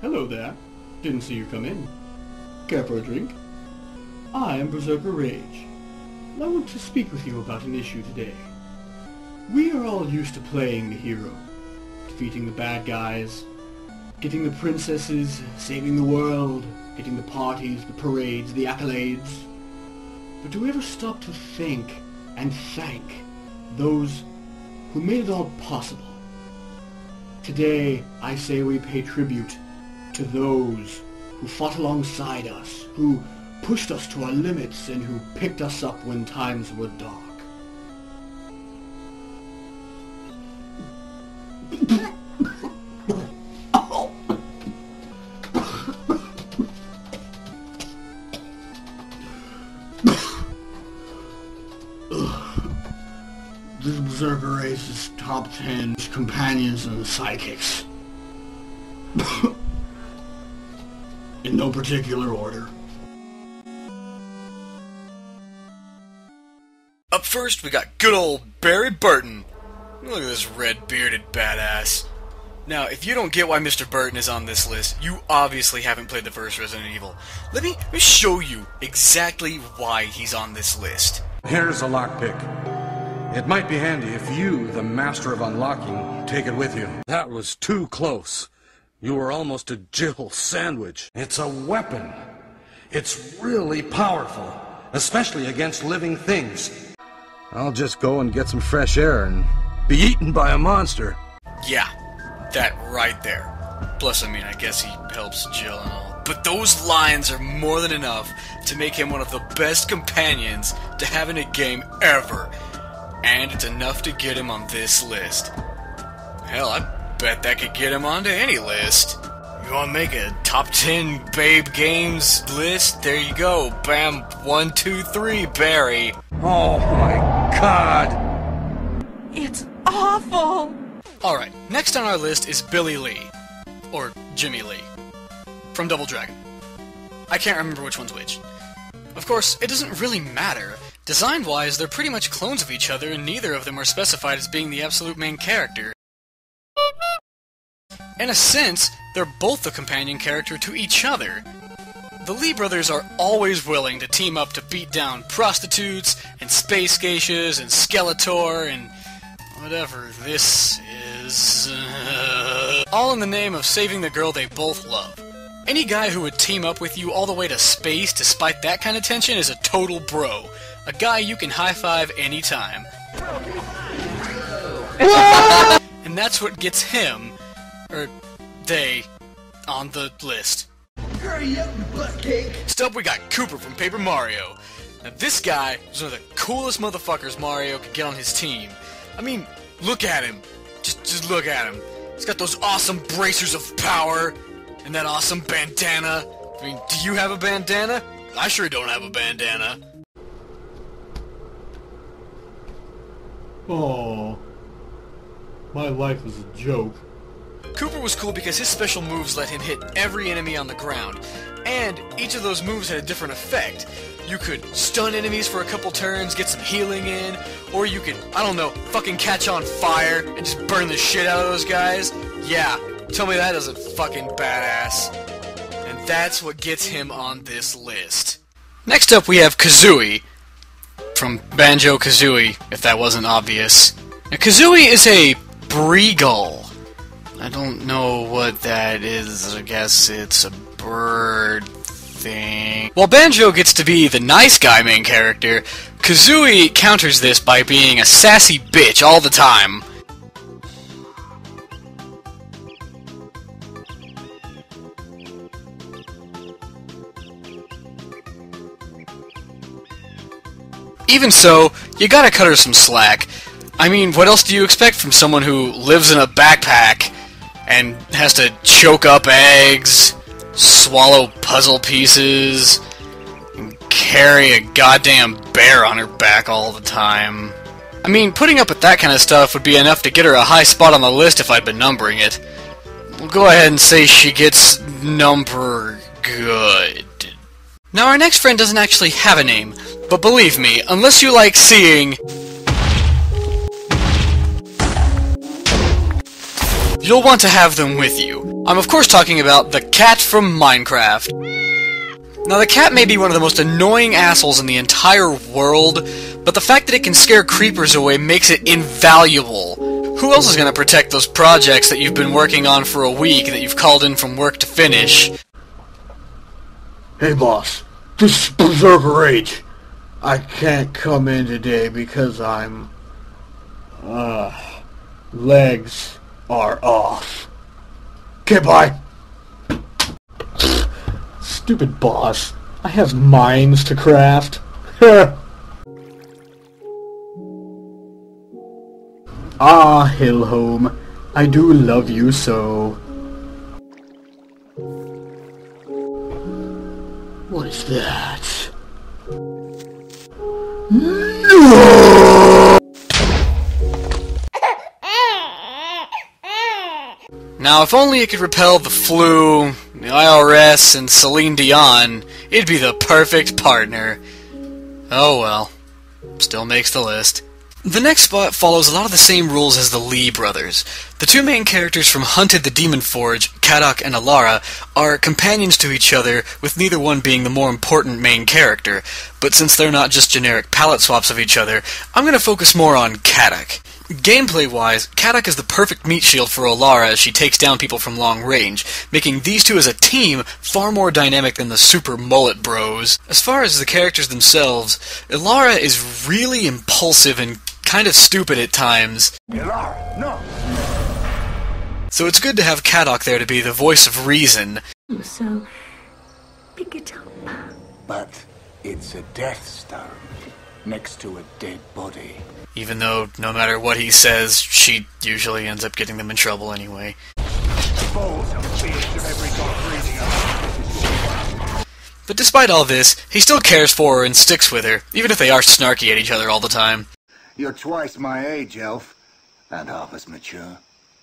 Hello there. Didn't see you come in. Care for a drink? I am BerserkerRage. I want to speak with you about an issue today. We are all used to playing the hero, defeating the bad guys, getting the princesses, saving the world, getting the parties, the parades, the accolades. But do we ever stop to think and thank those who made it all possible? Today, I say we pay tribute to those who fought alongside us, who pushed us to our limits, and who picked us up when times were dark. This BerserkerRage's top 10 companions and sidekicks. In no particular order. Up first, we got good old Burton. Look at this red-bearded badass. Now, if you don't get why Mr. Burton is on this list, you obviously haven't played the first Resident Evil. Let me show you exactly why he's on this list. Here's a lockpick. It might be handy if you, the master of unlocking, take it with you. That was too close. You were almost a Jill sandwich. It's a weapon. It's really powerful, especially against living things. I'll just go and get some fresh air and be eaten by a monster. Yeah, that right there. Plus, I mean, I guess he helps Jill and all. But those lines are more than enough to make him one of the best companions to have in a game ever. And it's enough to get him on this list. Hell, I bet that could get him onto any list. You want to make a top 10 babe games list? There you go. Bam, 1, 2, 3, Barry. Oh my God! It's awful! Alright, next on our list is Billy Lee. Or Jimmy Lee. From Double Dragon. I can't remember which one's which. Of course, it doesn't really matter. Design-wise, they're pretty much clones of each other, and neither of them are specified as being the absolute main character. In a sense, they're both the companion character to each other. The Lee brothers are always willing to team up to beat down prostitutes, and space geishas, and Skeletor, and whatever this is. All in the name of saving the girl they both love. Any guy who would team up with you all the way to space to spite that kind of tension is a total bro. A guy you can high-five anytime. And that's what gets him, or they, on the list. Hurry up, you buttcake! Next up, we got Cooper from Paper Mario. Now this guy is one of the coolest motherfuckers Mario could get on his team. I mean, look at him. Just look at him. He's got those awesome bracers of power, and that awesome bandana. I mean, do you have a bandana? I sure don't have a bandana. Oh, my life was a joke. Cooper was cool because his special moves let him hit every enemy on the ground, and each of those moves had a different effect. You could stun enemies for a couple turns, get some healing in, or you could, I don't know, fucking catch on fire and just burn the shit out of those guys. Yeah, tell me that isn't fucking badass. And that's what gets him on this list. Next up we have Kazooie. From Banjo-Kazooie, if that wasn't obvious. Now, Kazooie is a Breagull. I don't know what that is. I guess it's a bird thing. While Banjo gets to be the nice guy main character, Kazooie counters this by being a sassy bitch all the time. Even so, you gotta cut her some slack. I mean, what else do you expect from someone who lives in a backpack and has to choke up eggs, swallow puzzle pieces, and carry a goddamn bear on her back all the time? I mean, putting up with that kind of stuff would be enough to get her a high spot on the list if I'd been numbering it. We'll go ahead and say she gets number good. Now, our next friend doesn't actually have a name, but believe me, unless you like seeing you'll want to have them with you. I'm of course talking about the cat from Minecraft. Now the cat may be one of the most annoying assholes in the entire world, but the fact that it can scare creepers away makes it invaluable. Who else is going to protect those projects that you've been working on for a week that you've called in from work to finish? Hey boss, this is BerserkerRage. I can't come in today because I'm... legs are off. Okay, bye. Stupid boss. I have mines to craft. Ah, Hillhome, I do love you so. What is that? No! Now, if only it could repel the flu, the IRS, and Celine Dion, it'd be the perfect partner. Oh well. Still makes the list. The next spot follows a lot of the same rules as the Lee brothers. The two main characters from Hunted the Demon Forge, Khattak and Alara, are companions to each other, with neither one being the more important main character. But since they're not just generic palette swaps of each other, I'm going to focus more on Khattak. Gameplay-wise, Khattak is the perfect meat shield for Alara as she takes down people from long range, making these two as a team far more dynamic than the Super Mullet Bros. As far as the characters themselves, Alara is really impulsive and kind of stupid at times. Alara, no! So it's good to have Khattak there to be the voice of reason. So, pick it up. But it's a death stone next to a dead body. Even though, no matter what he says, she usually ends up getting them in trouble anyway. Balls and beards of every god. But despite all this, he still cares for her and sticks with her, even if they are snarky at each other all the time. You're twice my age, elf, and half as mature.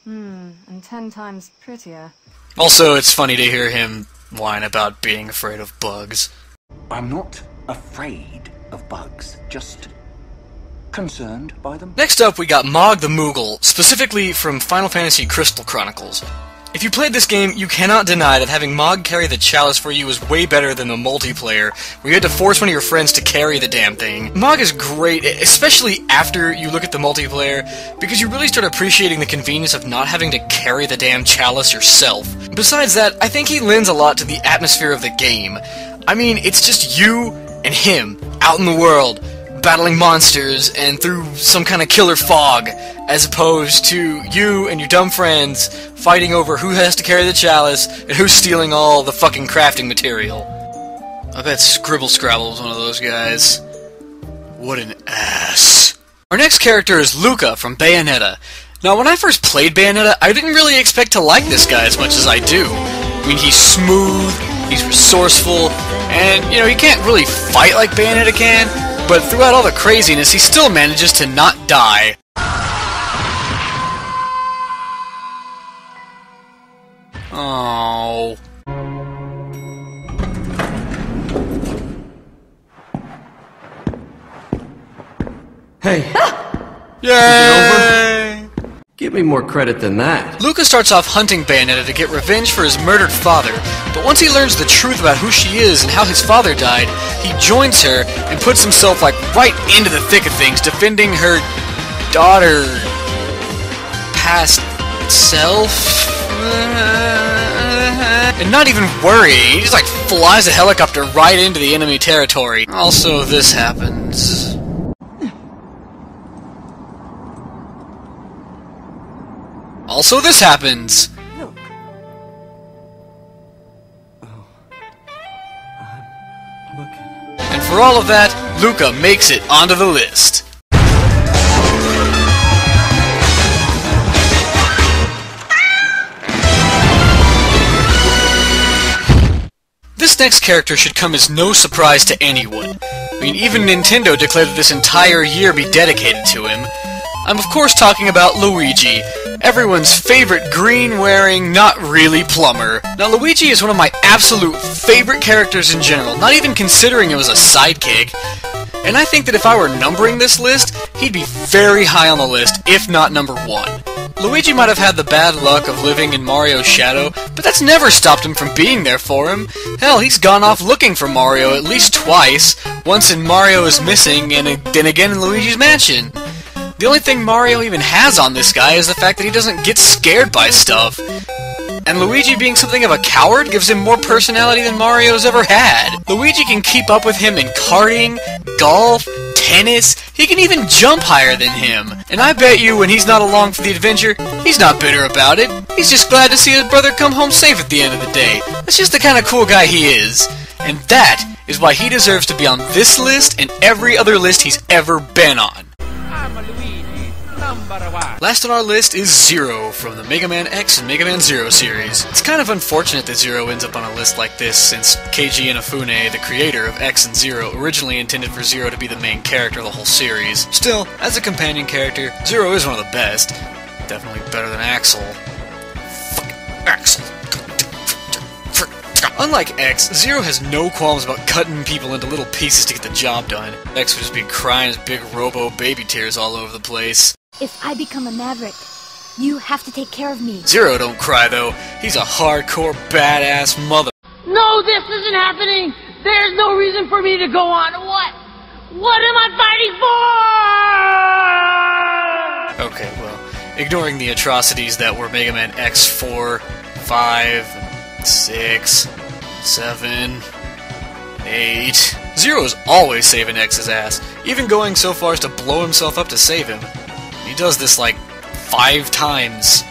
And 10 times prettier. Also, it's funny to hear him whine about being afraid of bugs. I'm not afraid of bugs, just concerned by them. Next up, we got Mog the Moogle, specifically from Final Fantasy Crystal Chronicles. If you played this game, you cannot deny that having Mog carry the chalice for you is way better than the multiplayer, where you had to force one of your friends to carry the damn thing. Mog is great, especially after you look at the multiplayer, because you really start appreciating the convenience of not having to carry the damn chalice yourself. Besides that, I think he lends a lot to the atmosphere of the game. I mean, it's just you and him, out in the world, battling monsters and through some kind of killer fog, as opposed to you and your dumb friends fighting over who has to carry the chalice and who's stealing all the fucking crafting material. I bet Scrabble is one of those guys. What an ass. Our next character is Luca from Bayonetta. Now, when I first played Bayonetta, I didn't really expect to like this guy as much as I do. I mean, he's smooth, he's resourceful, and, you know, he can't really fight like Bayonetta can, but throughout all the craziness, he still manages to not die. Oh. Hey. Yay! Give me more credit than that. Luca starts off hunting Bayonetta to get revenge for his murdered father, but once he learns the truth about who she is and how his father died, he joins her and puts himself like right into the thick of things, defending her daughter past self. And not even worry, he just like flies a helicopter right into the enemy territory. Also, this happens. Also, this happens. Look. Oh. I'm looking. And for all of that, Luca makes it onto the list. This next character should come as no surprise to anyone. I mean, even Nintendo declared that this entire year be dedicated to him. I'm of course talking about Luigi, everyone's favorite green-wearing, not really plumber. Now, Luigi is one of my absolute favorite characters in general, not even considering it was a sidekick. And I think that if I were numbering this list, he'd be very high on the list, if not number one. Luigi might have had the bad luck of living in Mario's shadow, but that's never stopped him from being there for him. Hell, he's gone off looking for Mario at least twice, once in Mario is Missing, and then again in Luigi's Mansion. The only thing Mario even has on this guy is the fact that he doesn't get scared by stuff. And Luigi being something of a coward gives him more personality than Mario's ever had. Luigi can keep up with him in karting, golf, tennis, he can even jump higher than him. And I bet you when he's not along for the adventure, he's not bitter about it. He's just glad to see his brother come home safe at the end of the day. That's just the kind of cool guy he is. And that is why he deserves to be on this list and every other list he's ever been on. Last on our list is Zero from the Mega Man X and Mega Man Zero series. It's kind of unfortunate that Zero ends up on a list like this, since Keiji Inafune, the creator of X and Zero, originally intended for Zero to be the main character of the whole series. Still, as a companion character, Zero is one of the best. Definitely better than Axel. Fucking Axel. Unlike X, Zero has no qualms about cutting people into little pieces to get the job done. X would just be crying his big robo baby tears all over the place. If I become a maverick, you have to take care of me. Zero don't cry though. He's a hardcore badass mother. No, this isn't happening! There's no reason for me to go on. What? What am I fighting for? Okay, well, ignoring the atrocities that were Mega Man X4, 5, 6, 7, 8... Zero's always saving X's ass, even going so far as to blow himself up to save him. He does this like 5 times.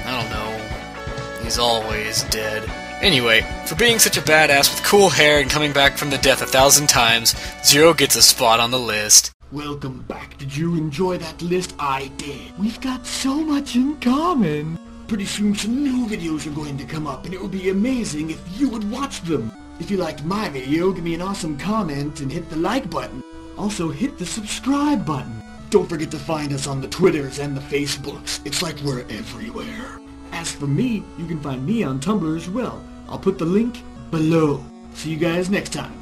I don't know. He's always dead. Anyway, for being such a badass with cool hair and coming back from the death 1,000 times, Zero gets a spot on the list. Welcome back. Did you enjoy that list? I did. We've got so much in common. Pretty soon some new videos are going to come up, and it would be amazing if you would watch them. If you liked my video, give me an awesome comment and hit the like button. Also hit the subscribe button. Don't forget to find us on the Twitters and the Facebooks. It's like we're everywhere. As for me, you can find me on Tumblr as well. I'll put the link below. See you guys next time.